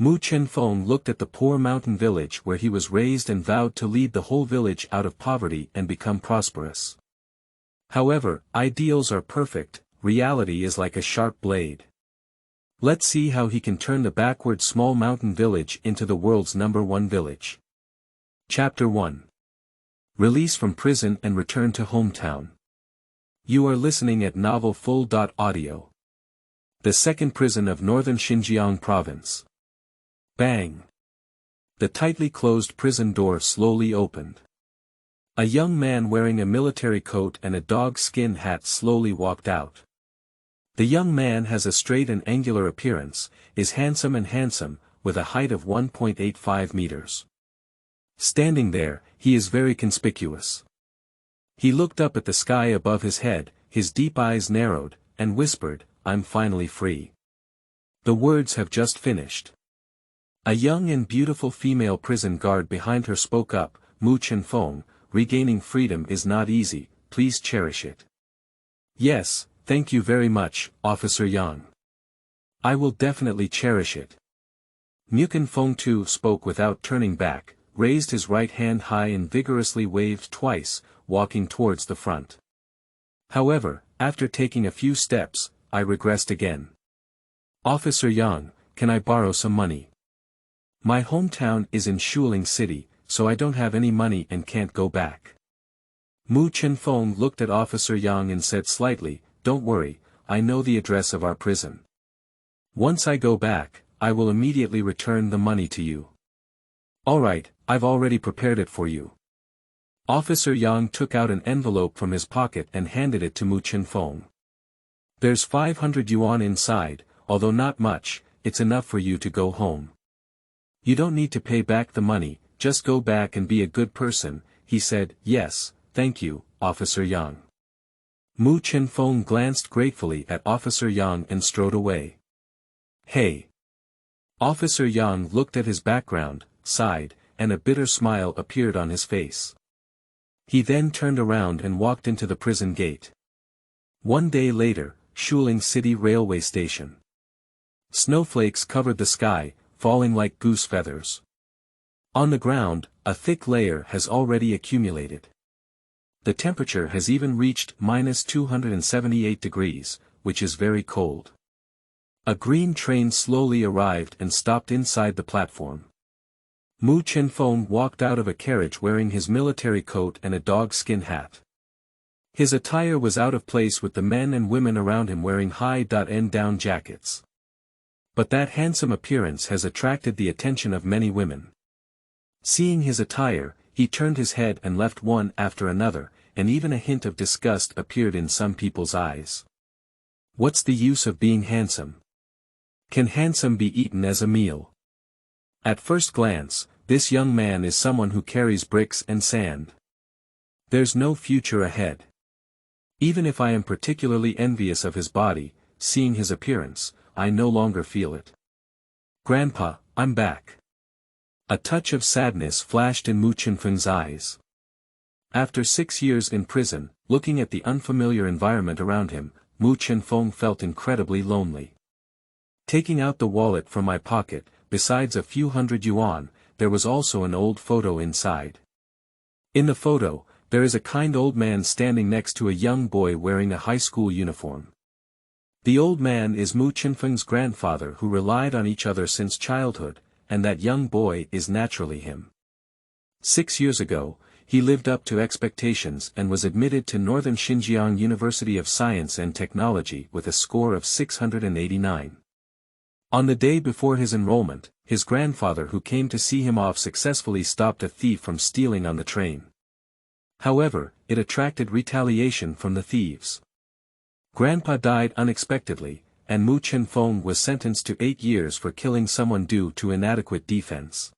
Mu Chenfeng looked at the poor mountain village where he was raised and vowed to lead the whole village out of poverty and become prosperous. However, ideals are perfect, reality is like a sharp blade. Let's see how he can turn the backward small mountain village into the world's #1 village. Chapter 1. Release from prison and return to hometown. You are listening at Novel Full.audio. The second prison of northern Xinjiang province. Bang! The tightly closed prison door slowly opened. A young man wearing a military coat and a dog-skin hat slowly walked out. The young man has a straight and angular appearance, is handsome, with a height of 1.85 meters. Standing there, he is very conspicuous. He looked up at the sky above his head, his deep eyes narrowed, and whispered, "I'm finally free." The words have just finished. A young and beautiful female prison guard behind her spoke up, "Mu Chenfeng, regaining freedom is not easy, please cherish it." "Yes, thank you very much, Officer Yang. I will definitely cherish it." Mu Chenfeng too spoke without turning back, raised his right hand high and vigorously waved twice, walking towards the front. However, after taking a few steps, I regressed again. "Officer Yang, can I borrow some money? My hometown is in Xiaosun City, so I don't have any money and can't go back." Mu Chenfeng looked at Officer Yang and said slightly, "Don't worry, I know the address of our prison. Once I go back, I will immediately return the money to you." "Alright, I've already prepared it for you." Officer Yang took out an envelope from his pocket and handed it to Mu Chenfeng. "There's 500 yuan inside, although not much, it's enough for you to go home. You don't need to pay back the money, just go back and be a good person," he said. "Yes, thank you, Officer Yang." Mu Chenfeng glanced gratefully at Officer Yang and strode away. "Hey!" Officer Yang looked at his background, sighed, and a bitter smile appeared on his face. He then turned around and walked into the prison gate. One day later, Xiaosun City Railway Station. Snowflakes covered the sky, falling like goose feathers. On the ground, a thick layer has already accumulated. The temperature has even reached -278 degrees, which is very cold. A green train slowly arrived and stopped inside the platform. Mu Chenfeng walked out of a carriage wearing his military coat and a dog-skin hat. His attire was out of place with the men and women around him wearing high-end down jackets. But that handsome appearance has attracted the attention of many women. Seeing his attire, he turned his head and left one after another, and even a hint of disgust appeared in some people's eyes. What's the use of being handsome? Can handsome be eaten as a meal? At first glance, this young man is someone who carries bricks and sand. There's no future ahead. Even if I am particularly envious of his body, seeing his appearance, I no longer feel it. "Grandpa, I'm back." A touch of sadness flashed in Mu Chenfeng's eyes. After 6 years in prison, looking at the unfamiliar environment around him, Mu Chenfeng felt incredibly lonely. Taking out the wallet from my pocket, besides a few hundred yuan, there was also an old photo inside. In the photo, there is a kind old man standing next to a young boy wearing a high school uniform. The old man is Mu Chenfeng's grandfather who relied on each other since childhood, and that young boy is naturally him. 6 years ago, he lived up to expectations and was admitted to Northern Xinjiang University of Science and Technology with a score of 689. On the day before his enrollment, his grandfather who came to see him off successfully stopped a thief from stealing on the train. However, it attracted retaliation from the thieves. Grandpa died unexpectedly, and Mu Chenfeng was sentenced to 8 years for killing someone due to inadequate defense.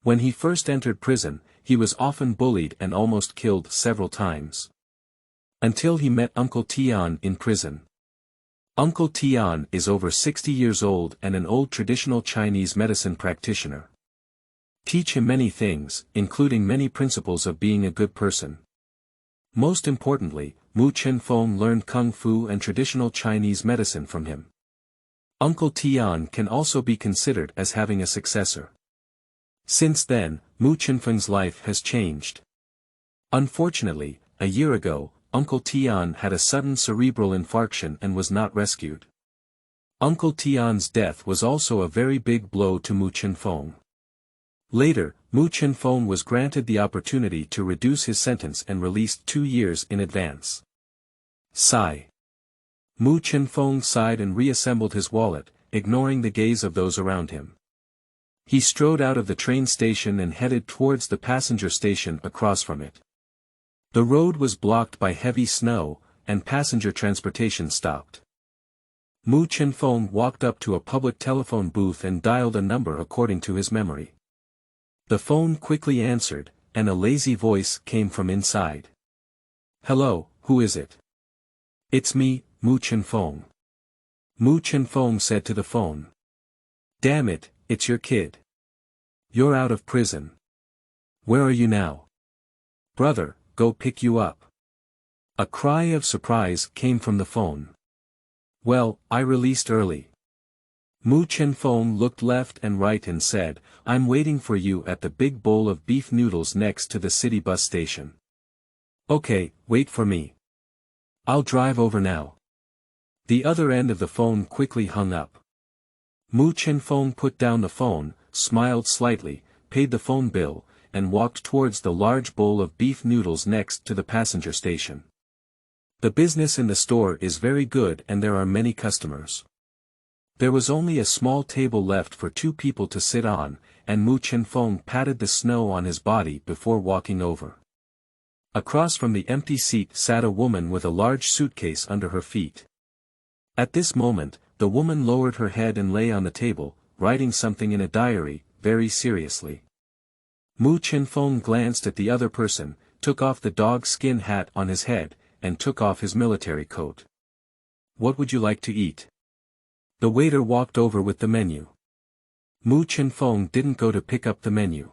When he first entered prison, he was often bullied and almost killed several times. Until he met Uncle Tian in prison. Uncle Tian is over 60 years old and an old traditional Chinese medicine practitioner. Teach him many things, including many principles of being a good person. Most importantly, Mu Chenfeng learned Kung Fu and traditional Chinese medicine from him. Uncle Tian can also be considered as having a successor. Since then, Mu Chenfeng's life has changed. Unfortunately, a year ago, Uncle Tian had a sudden cerebral infarction and was not rescued. Uncle Tian's death was also a very big blow to Mu Chenfeng. Later, Mu Chenfeng was granted the opportunity to reduce his sentence and released 2 years in advance. Sigh. Mu Chenfeng sighed and reassembled his wallet, ignoring the gaze of those around him. He strode out of the train station and headed towards the passenger station across from it. The road was blocked by heavy snow, and passenger transportation stopped. Mu Chenfeng walked up to a public telephone booth and dialed a number according to his memory. The phone quickly answered, and a lazy voice came from inside. "Hello, who is it?" "It's me, Mu Chenfeng." Mu Chenfeng said to the phone. "Damn it, it's your kid. You're out of prison. Where are you now?" "Brother, go pick you up." A cry of surprise came from the phone. "Well, I released early." Mu Chenfeng looked left and right and said, "I'm waiting for you at the big bowl of beef noodles next to the city bus station." "Okay, wait for me. I'll drive over now." The other end of the phone quickly hung up. Mu Chenfeng put down the phone, smiled slightly, paid the phone bill, and walked towards the large bowl of beef noodles next to the passenger station. The business in the store is very good and there are many customers. There was only a small table left for 2 people to sit on, and Mu Chenfeng patted the snow on his body before walking over. Across from the empty seat sat a woman with a large suitcase under her feet. At this moment, the woman lowered her head and lay on the table, writing something in a diary, very seriously. Mu Chenfeng glanced at the other person, took off the dog skin hat on his head, and took off his military coat. "What would you like to eat?" The waiter walked over with the menu. Mu Chenfeng didn't go to pick up the menu.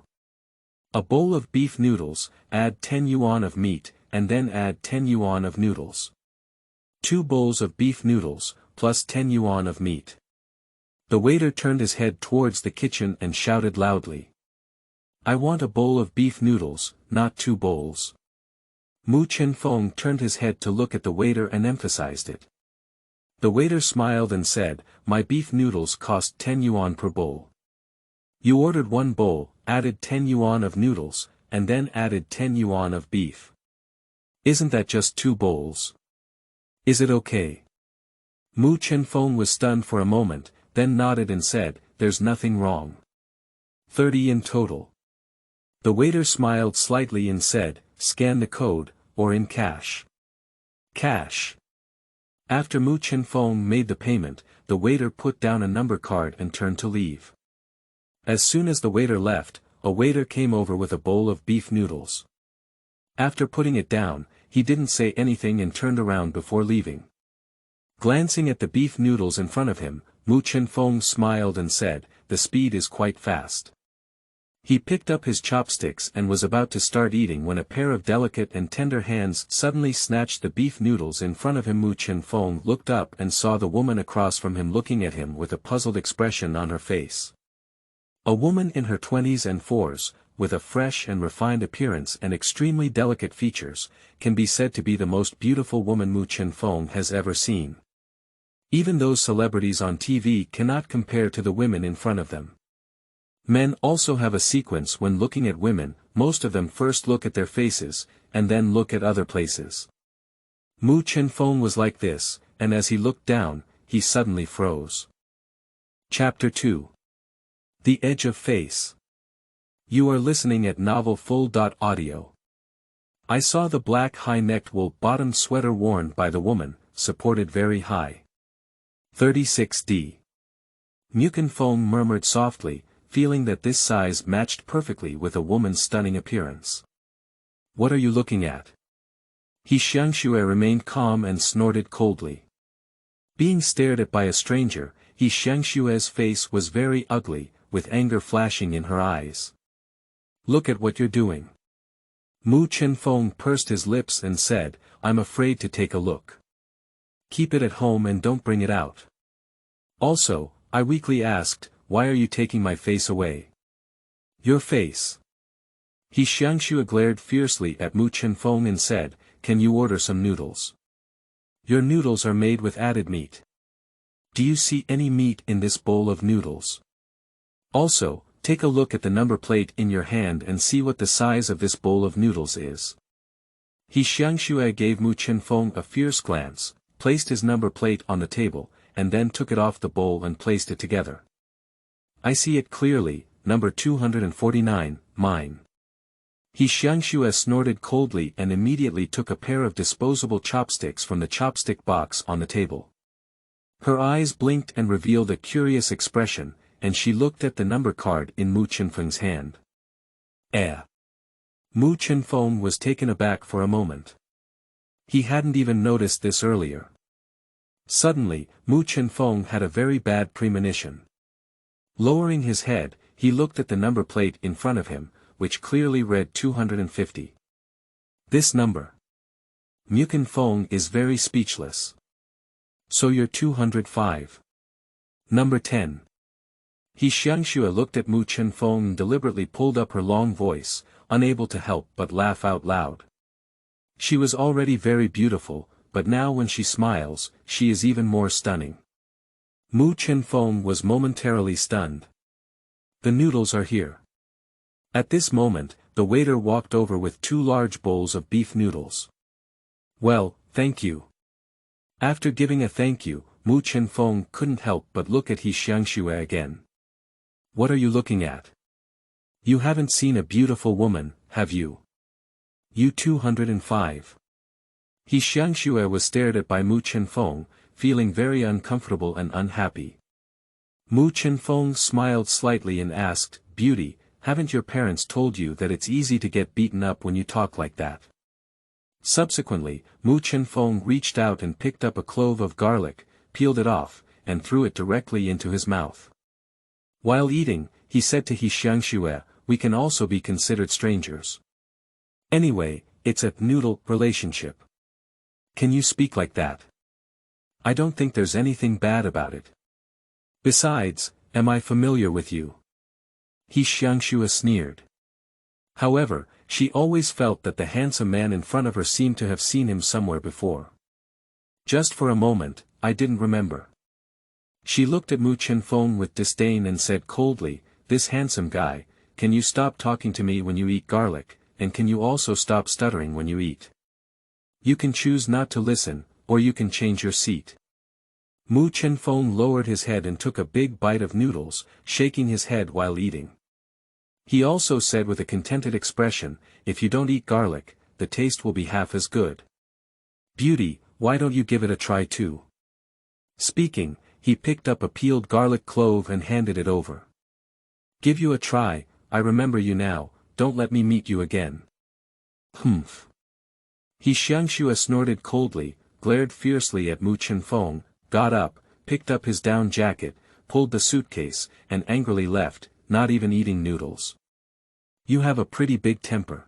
"A bowl of beef noodles, add 10 yuan of meat, and then add 10 yuan of noodles. 2 bowls of beef noodles, plus 10 yuan of meat." The waiter turned his head towards the kitchen and shouted loudly. "I want a bowl of beef noodles, not 2 bowls." Mu Chenfeng turned his head to look at the waiter and emphasized it. The waiter smiled and said, "My beef noodles cost 10 yuan per bowl. You ordered 1 bowl, added 10 yuan of noodles, and then added 10 yuan of beef. Isn't that just 2 bowls? Is it okay?" Mu Chenfeng was stunned for a moment, then nodded and said, "There's nothing wrong. 30 in total." The waiter smiled slightly and said, "Scan the code, or in cash." "Cash." After Mu Chenfeng made the payment, the waiter put down a number card and turned to leave. As soon as the waiter left, a waiter came over with a bowl of beef noodles. After putting it down, he didn't say anything and turned around before leaving. Glancing at the beef noodles in front of him, Mu Chenfeng smiled and said, "The speed is quite fast." He picked up his chopsticks and was about to start eating when a pair of delicate and tender hands suddenly snatched the beef noodles in front of him. Mu Chenfeng looked up and saw the woman across from him looking at him with a puzzled expression on her face. A woman in her 20s and 40s, with a fresh and refined appearance and extremely delicate features, can be said to be the most beautiful woman Mu Chenfeng has ever seen. Even those celebrities on TV cannot compare to the women in front of them. Men also have a sequence when looking at women, most of them first look at their faces, and then look at other places. Mu Chenfeng was like this, and as he looked down, he suddenly froze. Chapter 2. The Edge of Face. You are listening at Novel Full.audio. I saw the black high-necked wool-bottomed sweater worn by the woman, supported very high. 36D. Mu Chenfeng murmured softly, feeling that this size matched perfectly with a woman's stunning appearance. "What are you looking at?" Xiangxue remained calm and snorted coldly. Being stared at by a stranger, Xiangxue's face was very ugly, with anger flashing in her eyes. "Look at what you're doing." Mu Chenfeng pursed his lips and said, "I'm afraid to take a look." "Keep it at home and don't bring it out." Also, I weakly asked, why are you taking my face away? Your face. Xiangxue glared fiercely at Mu Chenfeng and said, can you order some noodles? Your noodles are made with added meat. Do you see any meat in this bowl of noodles? Also, take a look at the number plate in your hand and see what the size of this bowl of noodles is. Xiangxue gave Mu Chenfeng a fierce glance, placed his number plate on the table, and then took it off the bowl and placed it together. I see it clearly, number 249, mine. Xiangxue snorted coldly and immediately took a pair of disposable chopsticks from the chopstick box on the table. Her eyes blinked and revealed a curious expression, and she looked at the number card in Mu Chenfeng's hand. Mu Chenfeng was taken aback for a moment. He hadn't even noticed this earlier. Suddenly, Mu Chenfeng had a very bad premonition. Lowering his head, he looked at the number plate in front of him, which clearly read 250. This number. Mu Chenfeng is very speechless. So you're 205. Number 10. Xiangxue looked at Mu Chenfeng and deliberately pulled up her long voice, unable to help but laugh out loud. She was already very beautiful, but now when she smiles, she is even more stunning. Mu Chenfeng was momentarily stunned. The noodles are here. At this moment, the waiter walked over with 2 large bowls of beef noodles. Well, thank you. After giving a thank you, Mu Chenfeng couldn't help but look at Xiangxue again. What are you looking at? You haven't seen a beautiful woman, have you? You 205. Xiangxue was stared at by Mu Chenfeng, feeling very uncomfortable and unhappy. Mu Chenfeng smiled slightly and asked, Beauty, haven't your parents told you that it's easy to get beaten up when you talk like that? Subsequently, Mu Chenfeng reached out and picked up a clove of garlic, peeled it off, and threw it directly into his mouth. While eating, he said to Xiangxue, we can also be considered strangers. Anyway, it's a noodle relationship. Can you speak like that? I don't think there's anything bad about it. Besides, am I familiar with you? Xiangxue sneered. However, she always felt that the handsome man in front of her seemed to have seen him somewhere before. Just for a moment, I didn't remember. She looked at Mu Chenfeng with disdain and said coldly, this handsome guy, can you stop talking to me when you eat garlic, and can you also stop stuttering when you eat? You can choose not to listen, or you can change your seat. Mu Chenfeng lowered his head and took a big bite of noodles, shaking his head while eating. He also said with a contented expression, if you don't eat garlic, the taste will be half as good. Beauty, why don't you give it a try too? Speaking, he picked up a peeled garlic clove and handed it over. Give you a try, I remember you now, don't let me meet you again. Humph. Xiangxue snorted coldly, glared fiercely at Mu Chenfeng, got up, picked up his down jacket, pulled the suitcase, and angrily left, not even eating noodles. You have a pretty big temper.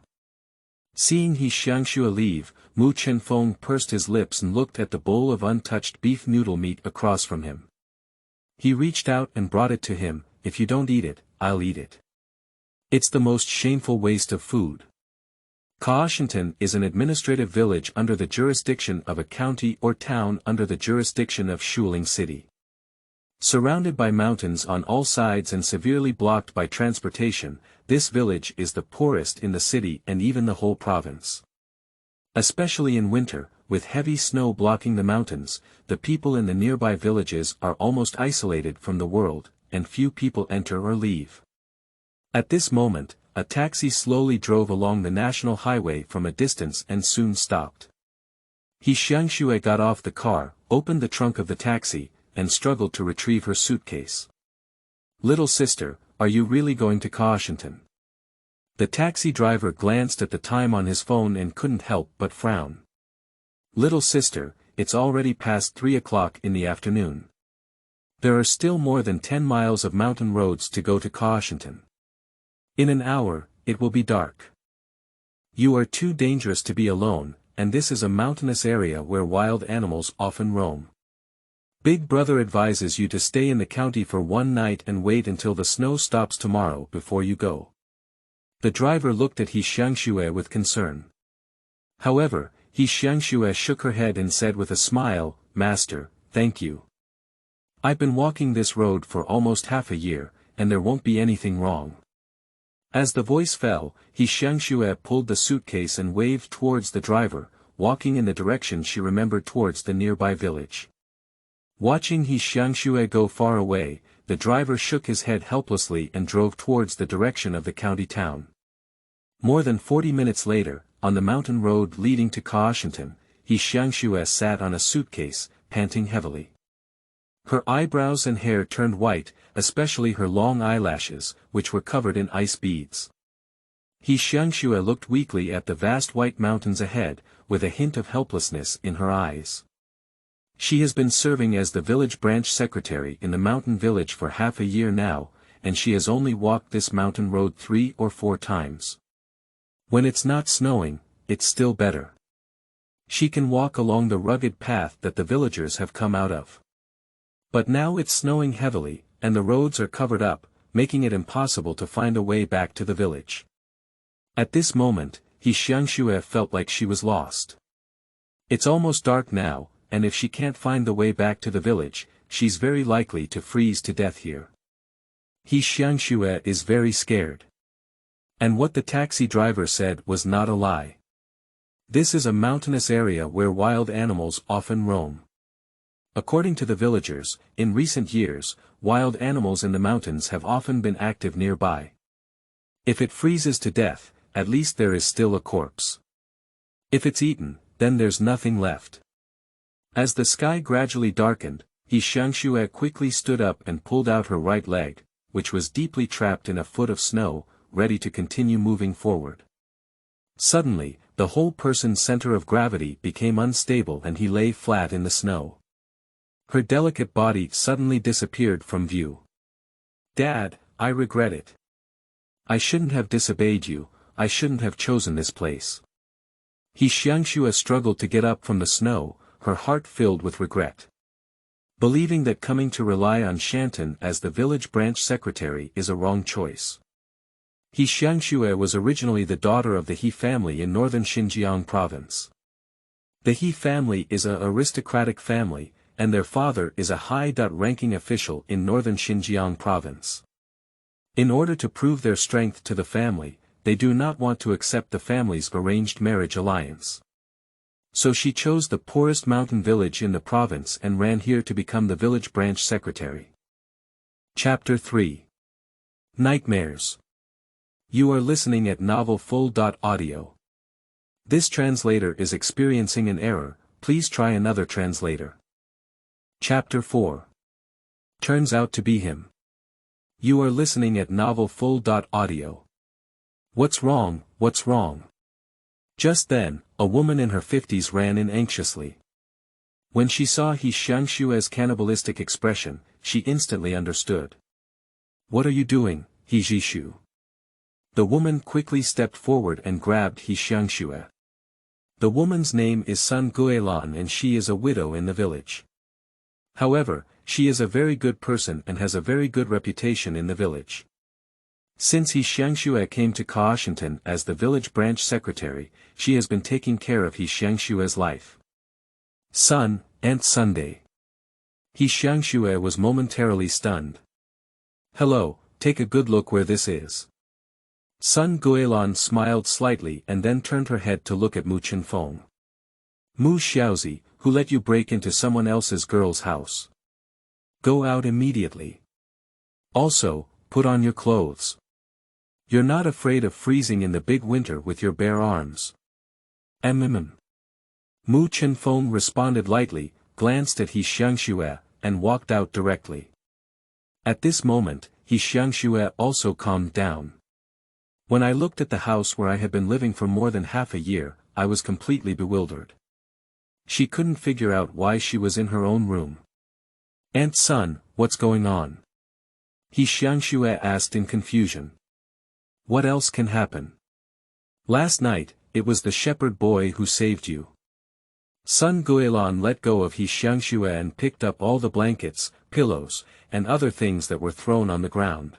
Seeing Xiangxue leave, Mu Chenfeng pursed his lips and looked at the bowl of untouched beef noodle meat across from him. He reached out and brought it to him, if you don't eat it, I'll eat it. It's the most shameful waste of food. Chenfeng is an administrative village under the jurisdiction of a county or town under the jurisdiction of Shuling City. Surrounded by mountains on all sides and severely blocked by transportation, this village is the poorest in the city and even the whole province. Especially in winter, with heavy snow blocking the mountains, the people in the nearby villages are almost isolated from the world, and few people enter or leave. At this moment, a taxi slowly drove along the national highway from a distance and soon stopped. Xiangxue got off the car, opened the trunk of the taxi, and struggled to retrieve her suitcase. Little sister, are you really going to Chenfeng? The taxi driver glanced at the time on his phone and couldn't help but frown. Little sister, it's already past 3 o'clock in the afternoon. There are still more than 10 miles of mountain roads to go to Chenfeng. In an hour, it will be dark. You are too dangerous to be alone, and this is a mountainous area where wild animals often roam. Big Brother advises you to stay in the county for one night and wait until the snow stops tomorrow before you go. The driver looked at Xiangxue with concern. However, Xiangxue shook her head and said with a smile, "Master, thank you. I've been walking this road for almost half a year, and there won't be anything wrong." As the voice fell, Xiangxue pulled the suitcase and waved towards the driver, walking in the direction she remembered towards the nearby village. Watching Xiangxue go far away, the driver shook his head helplessly and drove towards the direction of the county town. More than 40 minutes later, on the mountain road leading to Chenfeng, Xiangxue sat on a suitcase, panting heavily. Her eyebrows and hair turned white, especially her long eyelashes, which were covered in ice beads. Xiangxue looked weakly at the vast white mountains ahead, with a hint of helplessness in her eyes. She has been serving as the village branch secretary in the mountain village for half a year now, and she has only walked this mountain road 3 or 4 times. When it's not snowing, it's still better. She can walk along the rugged path that the villagers have come out of. But now it's snowing heavily, and the roads are covered up, making it impossible to find a way back to the village. At this moment, Xiangxue felt like she was lost. It's almost dark now, and if she can't find the way back to the village, she's very likely to freeze to death here. Xiangxue is very scared. And what the taxi driver said was not a lie. This is a mountainous area where wild animals often roam. According to the villagers, in recent years, wild animals in the mountains have often been active nearby. If it freezes to death, at least there is still a corpse. If it's eaten, then there's nothing left. As the sky gradually darkened, Xiangxue quickly stood up and pulled out her right leg, which was deeply trapped in a foot of snow, ready to continue moving forward. Suddenly, the whole person's center of gravity became unstable and he lay flat in the snow. Her delicate body suddenly disappeared from view. "Dad, I regret it. I shouldn't have disobeyed you, I shouldn't have chosen this place." Xiangxue struggled to get up from the snow, her heart filled with regret. Believing that coming to rely on Shantan as the village branch secretary is a wrong choice. Xiangxue was originally the daughter of the He family in northern Xinjiang province. The He family is an aristocratic family, and their father is a high-ranking official in northern Xinjiang province. In order to prove their strength to the family, they do not want to accept the family's arranged marriage alliance. So she chose the poorest mountain village in the province and ran here to become the village branch secretary. Chapter 3. Nightmares. You are listening at novelfull.audio. This translator is experiencing an error, please try another translator. Chapter 4. Turns out to be him. You are listening at novelfull.audio. What's wrong, what's wrong? Just then, a woman in her 50s ran in anxiously. When she saw Xiangxue's cannibalistic expression, she instantly understood. "What are you doing, Xiangxue?" The woman quickly stepped forward and grabbed Xiangxue. The woman's name is Sun Guilan and she is a widow in the village. However, she is a very good person and has a very good reputation in the village. Since Xiangxue came to Chenfeng as the village branch secretary, she has been taking care of Xiangxue's life. Sun, Aunt Sunday. Xiangxue was momentarily stunned. "Hello, take a good look where this is." Sun Guilan smiled slightly and then turned her head to look at Mu Chenfeng. "Mu Xiaozi, who let you break into someone else's girl's house? Go out immediately. Also, put on your clothes. You're not afraid of freezing in the big winter with your bare arms." Mu Chenfeng responded lightly, glanced at Xiangxue, and walked out directly. At this moment, Xiangxue also calmed down. "When I looked at the house where I had been living for more than half a year, I was completely bewildered." She couldn't figure out why she was in her own room. "Aunt Sun, what's going on?" Xiangxue asked in confusion. "What else can happen? Last night, it was the shepherd boy who saved you." Sun Guilan let go of his Xiangxue and picked up all the blankets, pillows, and other things that were thrown on the ground.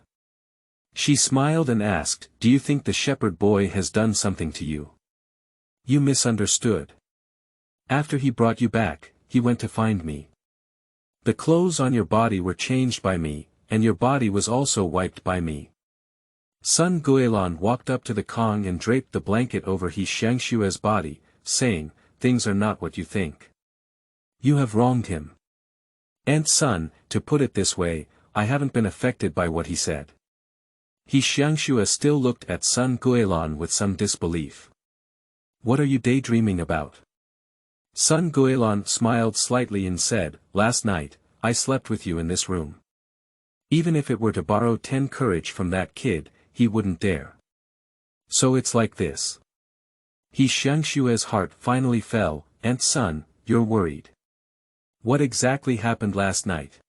She smiled and asked, "Do you think the shepherd boy has done something to you? You misunderstood. After he brought you back, he went to find me. The clothes on your body were changed by me, and your body was also wiped by me." Sun Guilan walked up to the Kong and draped the blanket over his Xiangxue's body, saying, "Things are not what you think. You have wronged him. And Sun, to put it this way, I haven't been affected by what he said." His Xiangxue still looked at Sun Guilan with some disbelief. "What are you daydreaming about?" Sun Guilan smiled slightly and said, "Last night, I slept with you in this room. Even if it were to borrow 10 courage from that kid, he wouldn't dare. So it's like this." His Xiangxue's heart finally fell. "Aunt Sun, you're worried. What exactly happened last night?"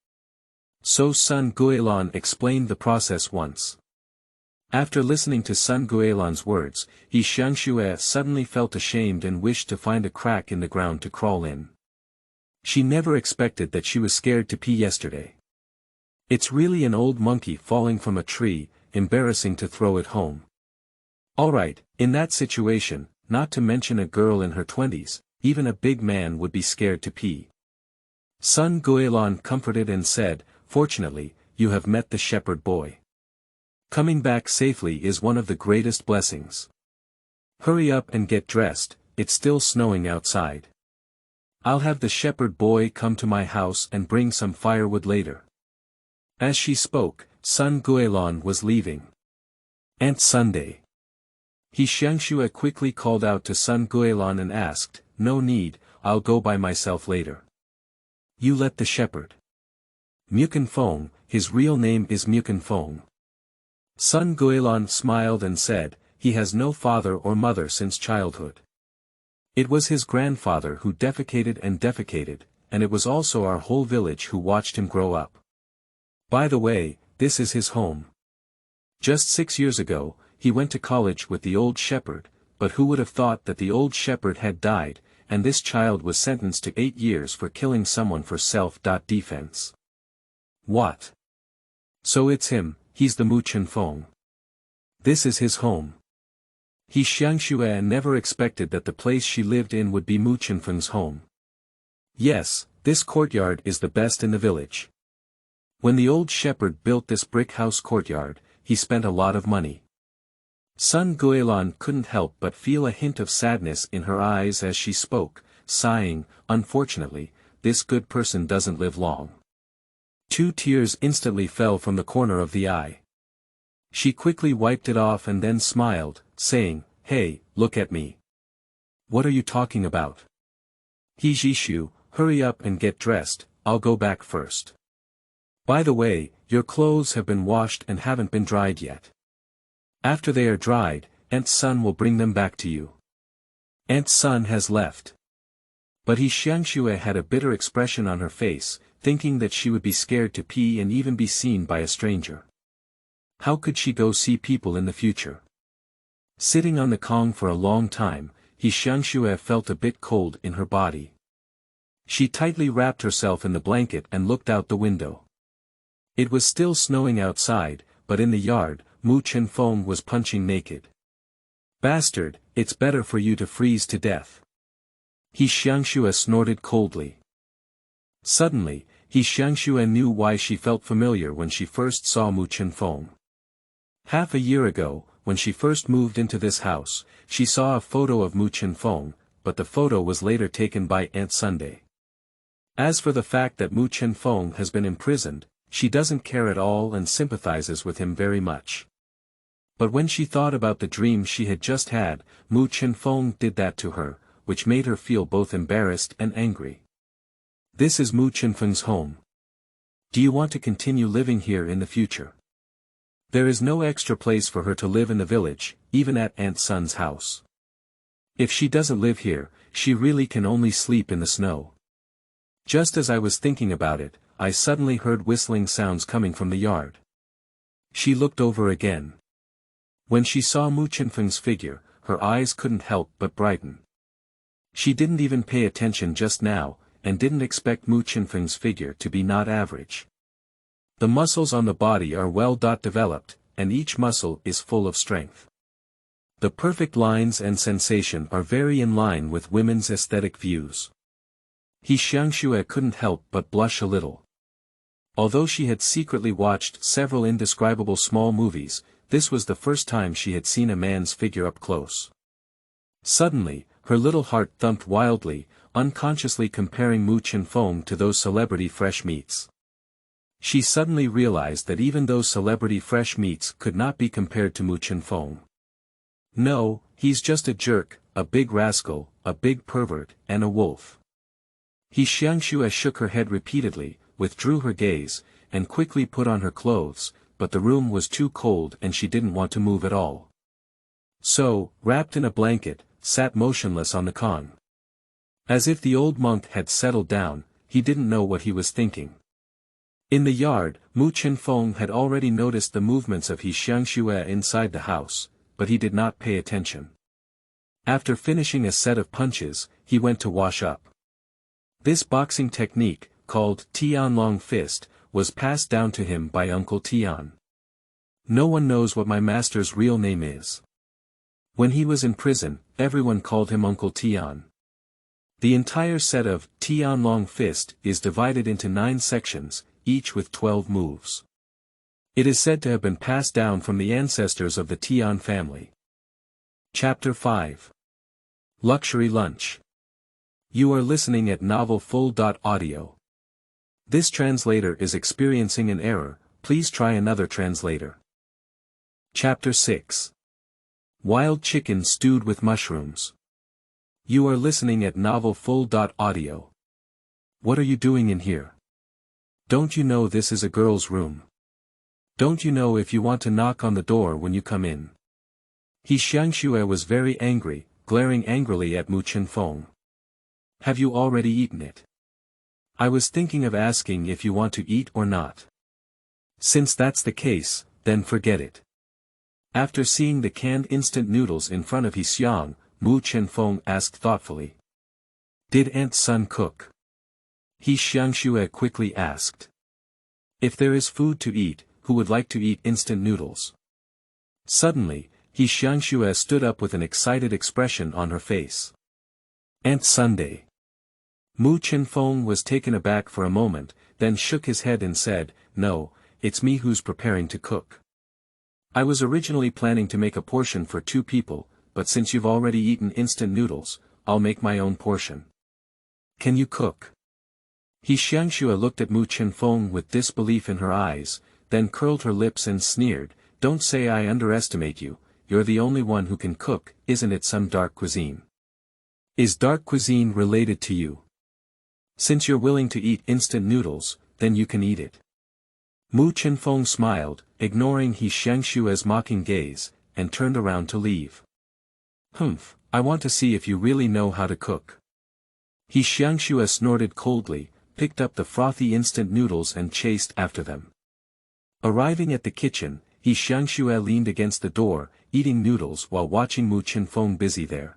So Sun Guilan explained the process once. After listening to Sun Guilan's words, his Xiangxue suddenly felt ashamed and wished to find a crack in the ground to crawl in. She never expected that she was scared to pee yesterday. It's really an old monkey falling from a tree, embarrassing to throw it home. Alright, in that situation, not to mention a girl in her 20s, even a big man would be scared to pee. Sun Guilan comforted and said, "Fortunately, you have met the shepherd boy. Coming back safely is one of the greatest blessings. Hurry up and get dressed, it's still snowing outside. I'll have the shepherd boy come to my house and bring some firewood later." As she spoke, Sun Guilan was leaving. "Aunt Sunday." His Xiangxue quickly called out to Sun Guilan and asked, "No need, I'll go by myself later." "You let the shepherd." Chenfeng, his real name is Chenfeng. Sun Guilan smiled and said, "He has no father or mother since childhood. It was his grandfather who defecated, and it was also our whole village who watched him grow up. By the way, this is his home. Just 6 years ago, he went to college with the old shepherd, but who would have thought that the old shepherd had died, and this child was sentenced to 8 years for killing someone for self-defense. What? So it's him, he's the Chenfeng. This is his home." His Xiangxue never expected that the place she lived in would be Chenfeng's home. "Yes, this courtyard is the best in the village. When the old shepherd built this brick house courtyard, he spent a lot of money." Sun Guilan couldn't help but feel a hint of sadness in her eyes as she spoke, sighing, "Unfortunately, this good person doesn't live long." 2 tears instantly fell from the corner of the eye. She quickly wiped it off and then smiled, saying, "Hey, look at me. What are you talking about?" "He Jishu, hurry up and get dressed, I'll go back first. By the way, your clothes have been washed and haven't been dried yet. After they are dried, Aunt Sun will bring them back to you." Aunt Sun has left. But his Xiangxue had a bitter expression on her face, thinking that she would be scared to pee and even be seen by a stranger. How could she go see people in the future? Sitting on the Kong for a long time, his Xiangxue felt a bit cold in her body. She tightly wrapped herself in the blanket and looked out the window. It was still snowing outside, but in the yard, Chenfeng was punching naked. "Bastard, it's better for you to freeze to death." His Xiangxue snorted coldly. Suddenly, his Xiangxue knew why she felt familiar when she first saw Chenfeng. Half a year ago, when she first moved into this house, she saw a photo of Chenfeng, but the photo was later taken by Aunt Sunday. As for the fact that Chenfeng has been imprisoned, she doesn't care at all and sympathizes with him very much. But when she thought about the dream she had just had, Chenfeng did that to her, which made her feel both embarrassed and angry. "This is Chenfeng's home. Do you want to continue living here in the future? There is no extra place for her to live in the village, even at Aunt Sun's house. If she doesn't live here, she really can only sleep in the snow." Just as I was thinking about it, I suddenly heard whistling sounds coming from the yard. She looked over again. When she saw Chenfeng's figure, her eyes couldn't help but brighten. She didn't even pay attention just now, and didn't expect Mu Chenfeng's figure to be not average. The muscles on the body are well developed, and each muscle is full of strength. The perfect lines and sensation are very in line with women's aesthetic views. Xiangxue couldn't help but blush a little. Although she had secretly watched several indescribable small movies, this was the first time she had seen a man's figure up close. Suddenly, her little heart thumped wildly, unconsciously comparing Mu Chenfeng to those celebrity fresh meats. She suddenly realized that even those celebrity fresh meats could not be compared to Mu Chenfeng. No, he's just a jerk, a big rascal, a big pervert, and a wolf. Xiangxue shook her head repeatedly, withdrew her gaze, and quickly put on her clothes, but the room was too cold and she didn't want to move at all. So, wrapped in a blanket, sat motionless on the con. As if the old monk had settled down, he didn't know what he was thinking. In the yard, Mu Chenfeng had already noticed the movements of Xiangxue inside the house, but he did not pay attention. After finishing a set of punches, he went to wash up. This boxing technique, called Tianlong Fist, was passed down to him by Uncle Tian. No one knows what my master's real name is. When he was in prison, everyone called him Uncle Tian. The entire set of Tianlong Fist is divided into 9 sections, each with 12 moves. It is said to have been passed down from the ancestors of the Tian family. Chapter 5. Luxury Lunch. You are listening at Novel Full.audio. This translator is experiencing an error, please try another translator. Chapter 6. Wild Chicken Stewed with Mushrooms. You are listening at Novel Full.audio. What are you doing in here? Don't you know this is a girl's room? Don't you know if you want to knock on the door when you come in? Xiangxue was very angry, glaring angrily at Mu Chenfeng. Have you already eaten it? I was thinking of asking if you want to eat or not. Since that's the case, then forget it. After seeing the canned instant noodles in front of Xiang, Mu Chenfeng asked thoughtfully. Did Aunt's son cook? Xiangxue quickly asked. If there is food to eat, who would like to eat instant noodles? Suddenly, Xiangxue stood up with an excited expression on her face. Aunt Sunday. Mu Chenfeng was taken aback for a moment, then shook his head and said, No, it's me who's preparing to cook. I was originally planning to make a portion for 2 people, but since you've already eaten instant noodles, I'll make my own portion. Can you cook? Xiangxue looked at Mu Chenfeng with disbelief in her eyes, then curled her lips and sneered, Don't say I underestimate you, you're the only one who can cook, isn't it some dark cuisine? Is dark cuisine related to you? Since you're willing to eat instant noodles, then you can eat it. Mu Chenfeng smiled, ignoring Xiangxue's mocking gaze, and turned around to leave. Humph, I want to see if you really know how to cook. Xiangxue snorted coldly, picked up the frothy instant noodles and chased after them. Arriving at the kitchen, Xiangxue leaned against the door, eating noodles while watching Mu Chenfeng busy there.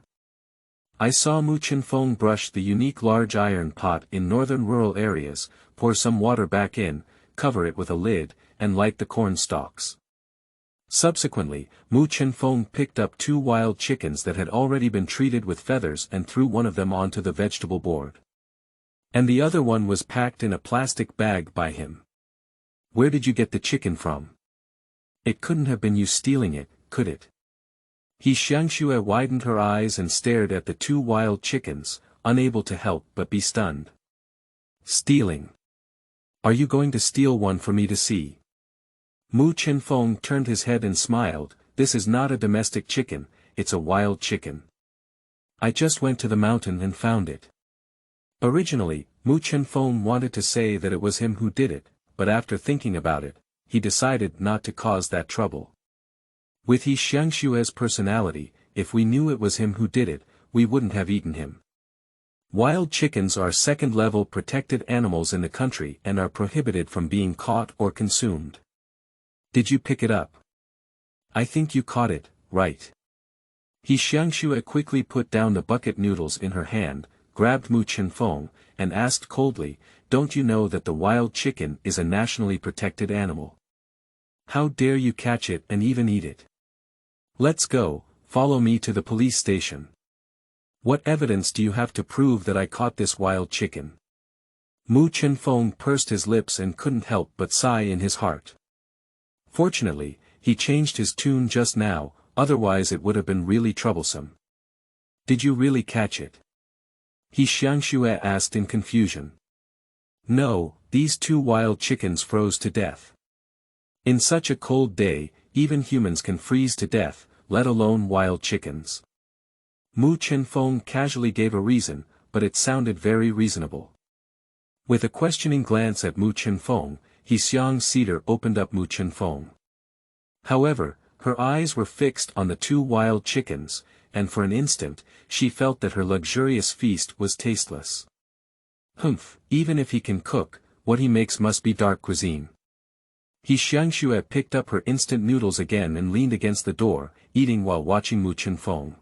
I saw Mu Chenfeng brush the unique large iron pot in northern rural areas, pour some water back in, cover it with a lid, and light the corn stalks. Subsequently, Mu Chenfeng picked up 2 wild chickens that had already been treated with feathers and threw one of them onto the vegetable board. And the other one was packed in a plastic bag by him. Where did you get the chicken from? It couldn't have been you stealing it, could it? Xiangxue widened her eyes and stared at the 2 wild chickens, unable to help but be stunned. Stealing? Are you going to steal one for me to see? Mu Chenfeng turned his head and smiled, This is not a domestic chicken, it's a wild chicken. I just went to the mountain and found it. Originally, Mu Chenfeng wanted to say that it was him who did it, but after thinking about it, he decided not to cause that trouble. With Xiangxue's personality, if we knew it was him who did it, we wouldn't have eaten him. Wild chickens are second-level protected animals in the country and are prohibited from being caught or consumed. Did you pick it up? I think you caught it, right? Xiangxue quickly put down the bucket noodles in her hand, grabbed Mu Chenfeng, and asked coldly, "Don't you know that the wild chicken is a nationally protected animal? How dare you catch it and even eat it? Let's go, follow me to the police station. What evidence do you have to prove that I caught this wild chicken?" Mu Chenfeng pursed his lips and couldn't help but sigh in his heart. Fortunately, he changed his tune just now, otherwise it would have been really troublesome. "Did you really catch it?" Xiangxue asked in confusion. "No, these two wild chickens froze to death. In such a cold day, even humans can freeze to death, let alone wild chickens." Mu Chenfeng casually gave a reason, but it sounded very reasonable. With a questioning glance at Mu Chenfeng, Xiangxue opened up Mu Chenfeng. However, her eyes were fixed on the two wild chickens, and for an instant, she felt that her luxurious feast was tasteless. Humph, even if he can cook, what he makes must be dark cuisine. Xiangxue picked up her instant noodles again and leaned against the door, eating while watching Mu Chenfeng.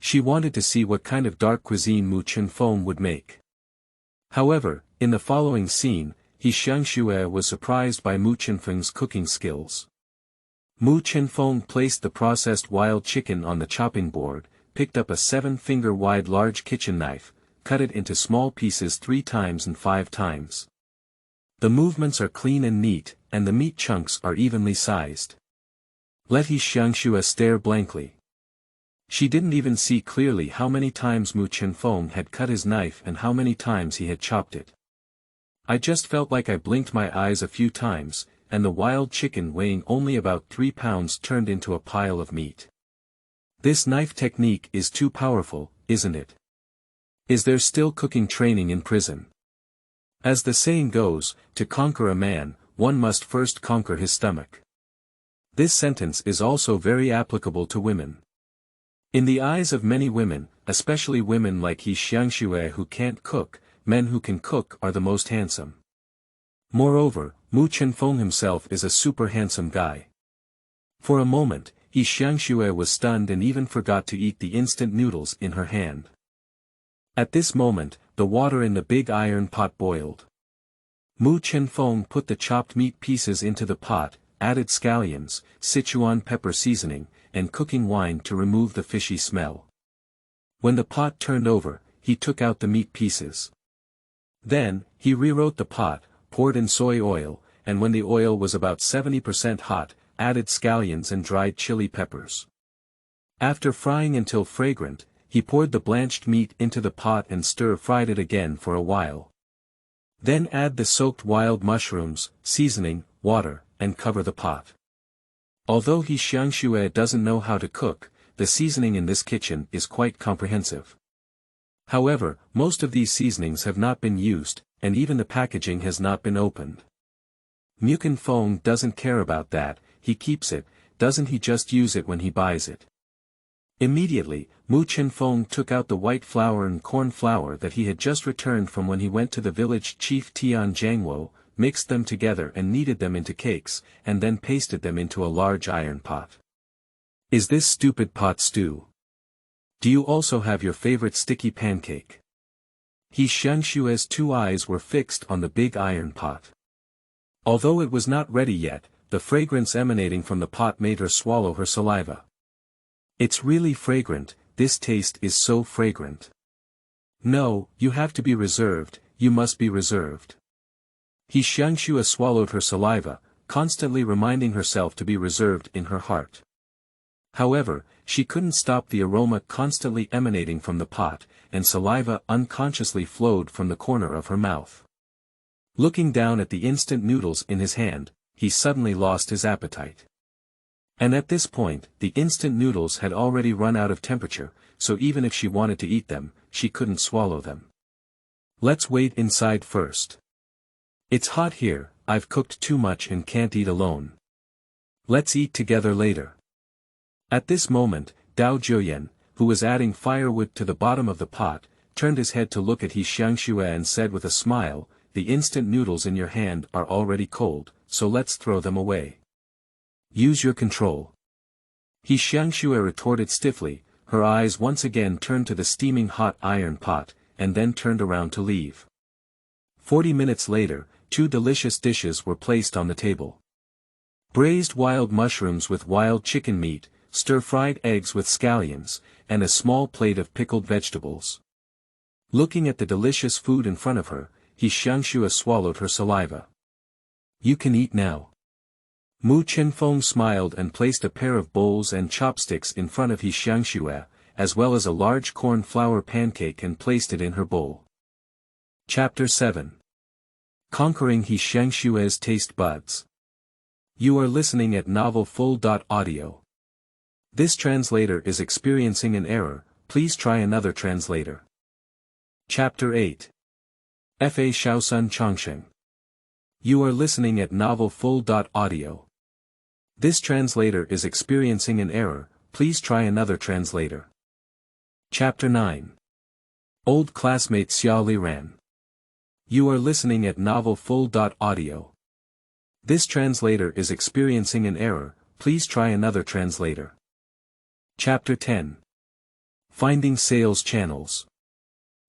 She wanted to see what kind of dark cuisine Mu Chenfeng would make. However, in the following scene, Xiangxue was surprised by Mu Chenfeng's cooking skills. Mu Chenfeng placed the processed wild chicken on the chopping board, picked up a 7-finger-wide large kitchen knife, cut it into small pieces 3 times and 5 times. The movements are clean and neat, and the meat chunks are evenly sized. Let Xiangxue stare blankly. She didn't even see clearly how many times Mu Chenfeng had cut his knife and how many times he had chopped it. "I just felt like I blinked my eyes a few times, and the wild chicken weighing only about 3 pounds turned into a pile of meat. This knife technique is too powerful, isn't it? Is there still cooking training in prison? As the saying goes, to conquer a man, one must first conquer his stomach." This sentence is also very applicable to women. In the eyes of many women, especially women like Xiangxue who can't cook, men who can cook are the most handsome. Moreover, Mu Chenfeng himself is a super handsome guy. For a moment, Xiangxue was stunned and even forgot to eat the instant noodles in her hand. At this moment, the water in the big iron pot boiled. Mu Chenfeng put the chopped meat pieces into the pot, added scallions, Sichuan pepper seasoning, and cooking wine to remove the fishy smell. When the pot turned over, he took out the meat pieces. Then, he rewrote the pot, poured in soy oil, and when the oil was about 70% hot, added scallions and dried chili peppers. After frying until fragrant, he poured the blanched meat into the pot and stir-fried it again for a while. Then add the soaked wild mushrooms, seasoning, water, and cover the pot. Although Xiangxue doesn't know how to cook, the seasoning in this kitchen is quite comprehensive. However, most of these seasonings have not been used, and even the packaging has not been opened. Mu Chenfeng doesn't care about that, he keeps it, doesn't he just use it when he buys it? Immediately, Mu Chenfeng took out the white flour and corn flour that he had just returned from when he went to the village chief Tian Xiangxue, mixed them together and kneaded them into cakes, and then pasted them into a large iron pot. "Is this stupid pot stew? Do you also have your favorite sticky pancake?" Xiangxue's 2 eyes were fixed on the big iron pot. Although it was not ready yet, the fragrance emanating from the pot made her swallow her saliva. "It's really fragrant, this taste is so fragrant." "No, you have to be reserved, you must be reserved." Xiangxue swallowed her saliva, constantly reminding herself to be reserved in her heart. However, she couldn't stop the aroma constantly emanating from the pot, and saliva unconsciously flowed from the corner of her mouth. Looking down at the instant noodles in his hand, he suddenly lost his appetite. And at this point, the instant noodles had already run out of temperature, so even if she wanted to eat them, she couldn't swallow them. "Let's wait inside first. It's hot here, I've cooked too much and can't eat alone. Let's eat together later." At this moment, Dao Zhuoyan, who was adding firewood to the bottom of the pot, turned his head to look at Xiangxue and said with a smile, "The instant noodles in your hand are already cold, so let's throw them away. Use your control." Xiangxue retorted stiffly, her eyes once again turned to the steaming hot iron pot, and then turned around to leave. 40 minutes later, 2 delicious dishes were placed on the table. Braised wild mushrooms with wild chicken meat, stir-fried eggs with scallions, and a small plate of pickled vegetables. Looking at the delicious food in front of her, Xiangxue swallowed her saliva. "You can eat now." Chenfeng smiled and placed a pair of bowls and chopsticks in front of Xiangxue, as well as a large corn flour pancake, and placed it in her bowl. Chapter 7. Conquering Xiangxue's Taste Buds. You are listening at novel full.audio. This translator is experiencing an error, please try another translator. Chapter 8. Fa Xiaosun Changsheng. You are listening at novel full.audio. This translator is experiencing an error, please try another translator. Chapter 9. Old Classmate Liran. You are listening at novel full.audio. This translator is experiencing an error, please try another translator. Chapter 10. Finding Sales Channels.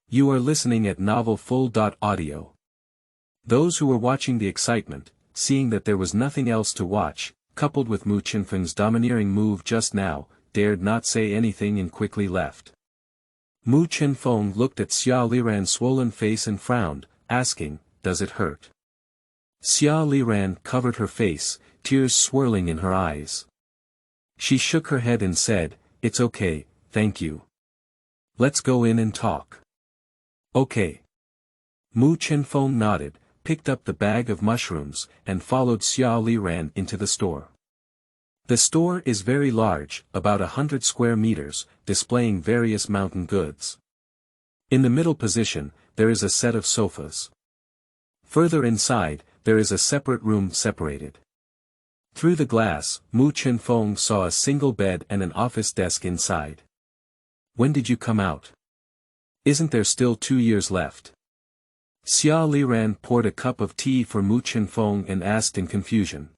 You are listening at novel full.audio. Those who were watching the excitement, seeing that there was nothing else to watch, coupled with Chenfeng's domineering move just now, dared not say anything and quickly left. Chenfeng looked at Liran's swollen face and frowned, asking, "Does it hurt?" Liran covered her face, tears swirling in her eyes. She shook her head and said, "It's okay, thank you. Let's go in and talk." "Okay." Chenfeng nodded, picked up the bag of mushrooms, and followed Liran into the store. The store is very large, about 100 square meters, displaying various mountain goods. In the middle position, there is a set of sofas. Further inside, there is a separate room separated. Through the glass, Chenfeng saw a single bed and an office desk inside. "When did you come out? Isn't there still 2 years left?" Liran poured a cup of tea for Chenfeng and asked in confusion.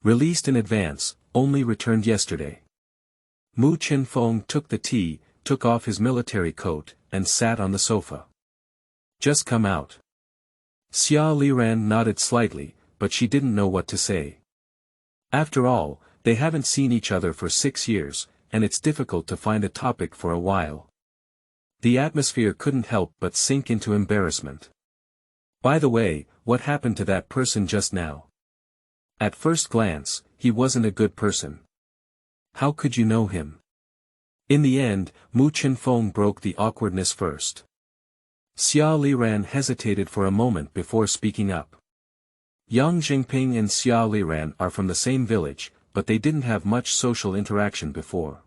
"Released in advance, only returned yesterday." Chenfeng took the tea, took off his military coat, and sat on the sofa. "Just come out." Liran nodded slightly, but she didn't know what to say. After all, they haven't seen each other for 6 years, and it's difficult to find a topic for a while. The atmosphere couldn't help but sink into embarrassment. "By the way, what happened to that person just now? At first glance, he wasn't a good person. How could you know him?" In the end, Chenfeng broke the awkwardness first. Liran hesitated for a moment before speaking up. Yang Jingping and Liran are from the same village, but they didn't have much social interaction before.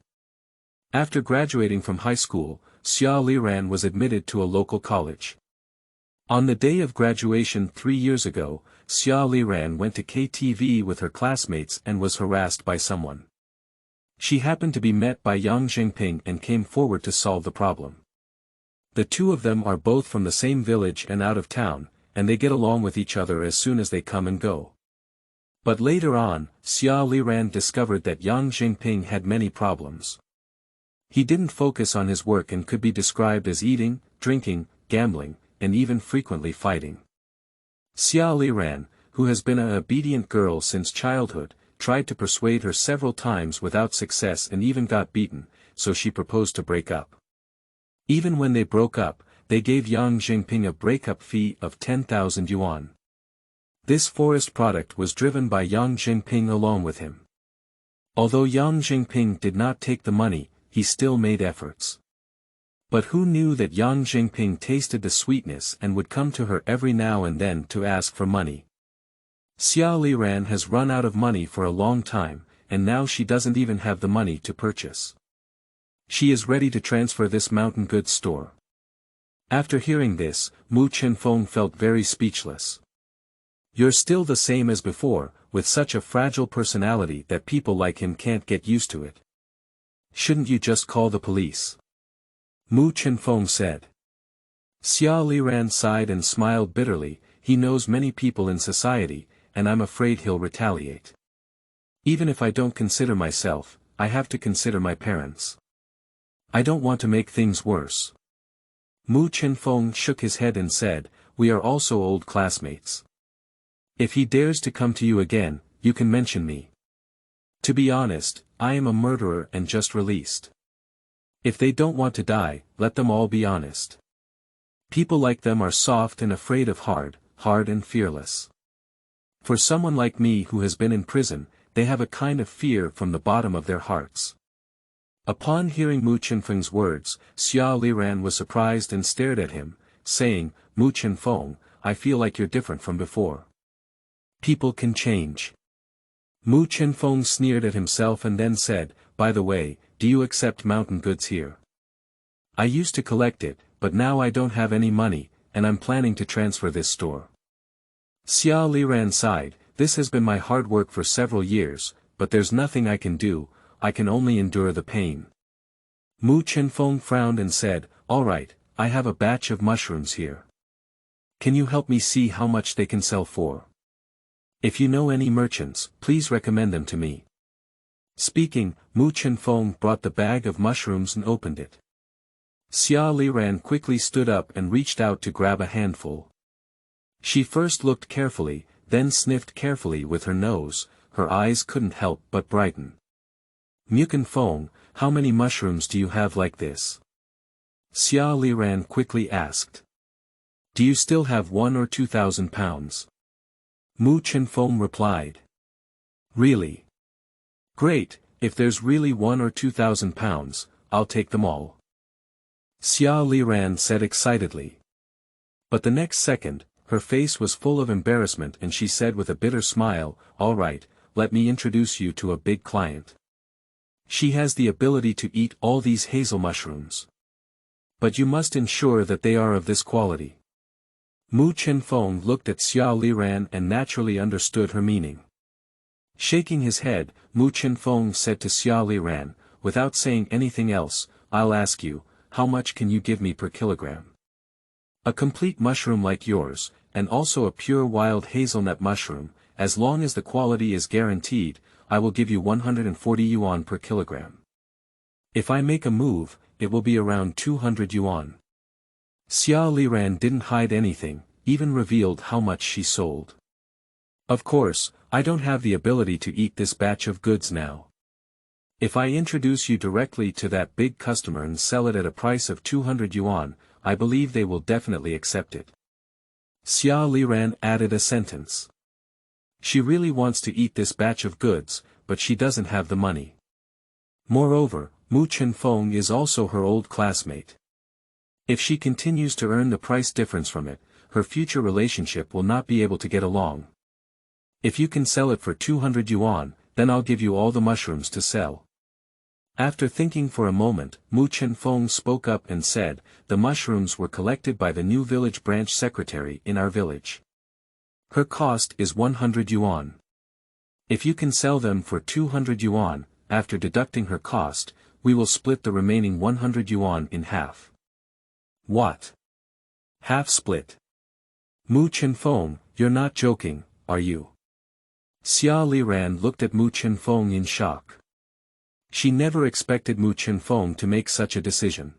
After graduating from high school, Liran was admitted to a local college. On the day of graduation 3 years ago, Liran went to KTV with her classmates and was harassed by someone. She happened to be met by Yang Jingping and came forward to solve the problem. The two of them are both from the same village and out of town, and they get along with each other as soon as they come and go. But later on, Liran discovered that Yang Jingping had many problems. He didn't focus on his work and could be described as eating, drinking, gambling, and even frequently fighting. Liran, who has been an obedient girl since childhood, tried to persuade her several times without success and even got beaten, so she proposed to break up. Even when they broke up, they gave Yang Jingping a breakup fee of 10,000 yuan. This forest product was driven by Yang Jingping along with him. Although Yang Jingping did not take the money, he still made efforts. But who knew that Yang Jingping tasted the sweetness and would come to her every now and then to ask for money. Liran has run out of money for a long time, and now she doesn't even have the money to purchase. She is ready to transfer this mountain goods store. After hearing this, Chenfeng felt very speechless. "You're still the same as before, with such a fragile personality that people like him can't get used to it. Shouldn't you just call the police?" Chenfeng said. Liran sighed and smiled bitterly. He knows many people in society, and I'm afraid he'll retaliate. Even if I don't consider myself, I have to consider my parents. I don't want to make things worse. Mu Chenfeng shook his head and said, we are also old classmates. If he dares to come to you again, you can mention me. To be honest, I am a murderer and just released. If they don't want to die, let them all be honest. People like them are soft and afraid of hard and fearless. For someone like me who has been in prison, they have a kind of fear from the bottom of their hearts. Upon hearing Mu Chenfeng's words, Liran was surprised and stared at him, saying, Mu Chenfeng, I feel like you're different from before. People can change. Mu Chenfeng sneered at himself and then said, by the way, do you accept mountain goods here? I used to collect it, but now I don't have any money, and I'm planning to transfer this store. Liran sighed, this has been my hard work for several years, but there's nothing I can do, I can only endure the pain. Mu Chenfeng frowned and said, all right, I have a batch of mushrooms here. Can you help me see how much they can sell for? If you know any merchants, please recommend them to me. Speaking, Mu Chenfeng brought the bag of mushrooms and opened it. Liran quickly stood up and reached out to grab a handful. She first looked carefully, then sniffed carefully with her nose, her eyes couldn't help but brighten. Mu Chenfeng, how many mushrooms do you have like this? Liran quickly asked. Do you still have 1,000 or 2,000 pounds? Mu Chenfeng replied. Really? Great, if there's really 1,000 or 2,000 pounds, I'll take them all. Liran said excitedly. But the next second, her face was full of embarrassment and she said with a bitter smile, all right, let me introduce you to a big client. She has the ability to eat all these hazel mushrooms. But you must ensure that they are of this quality. Mu Chenfeng looked at Liran and naturally understood her meaning. Shaking his head, Mu Chenfeng said to Liran, without saying anything else, I'll ask you, how much can you give me per kilogram? A complete mushroom like yours, and also a pure wild hazelnut mushroom, as long as the quality is guaranteed, I will give you 140 yuan per kilogram. If I make a move, it will be around 200 yuan. Liran didn't hide anything, even revealed how much she sold. Of course, I don't have the ability to eat this batch of goods now. If I introduce you directly to that big customer and sell it at a price of 200 yuan, I believe they will definitely accept it. Liran added a sentence. She really wants to eat this batch of goods, but she doesn't have the money. Moreover, Mu Chenfeng is also her old classmate. If she continues to earn the price difference from it, her future relationship will not be able to get along. If you can sell it for 200 yuan, then I'll give you all the mushrooms to sell. After thinking for a moment, Mu Chenfeng spoke up and said, the mushrooms were collected by the new village branch secretary in our village. Her cost is 100 yuan. If you can sell them for 200 yuan, after deducting her cost, we will split the remaining 100 yuan in half. What? Half split? Mu Chenfeng, you're not joking, are you? Liran looked at Mu Chenfeng in shock. She never expected Mu Chenfeng to make such a decision.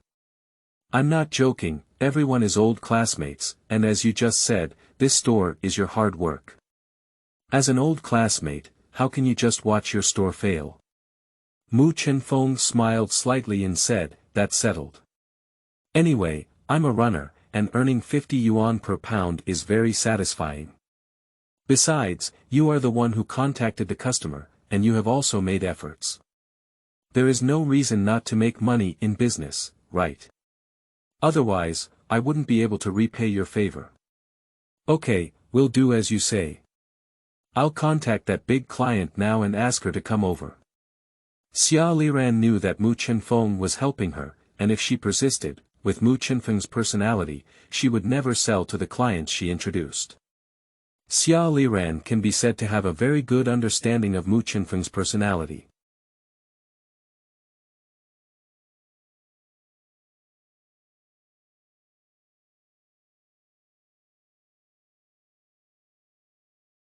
I'm not joking, everyone is old classmates, and as you just said, this store is your hard work. As an old classmate, how can you just watch your store fail? Mu Chenfeng smiled slightly and said, that's settled. Anyway, I'm a runner, and earning 50 yuan per pound is very satisfying. Besides, you are the one who contacted the customer, and you have also made efforts. There is no reason not to make money in business, right? Otherwise, I wouldn't be able to repay your favor. Okay, we'll do as you say. I'll contact that big client now and ask her to come over. Liran knew that Mu Chenfeng was helping her, and if she persisted, with Mu Chenfeng's personality, she would never sell to the clients she introduced. Liran can be said to have a very good understanding of Mu Chenfeng's personality.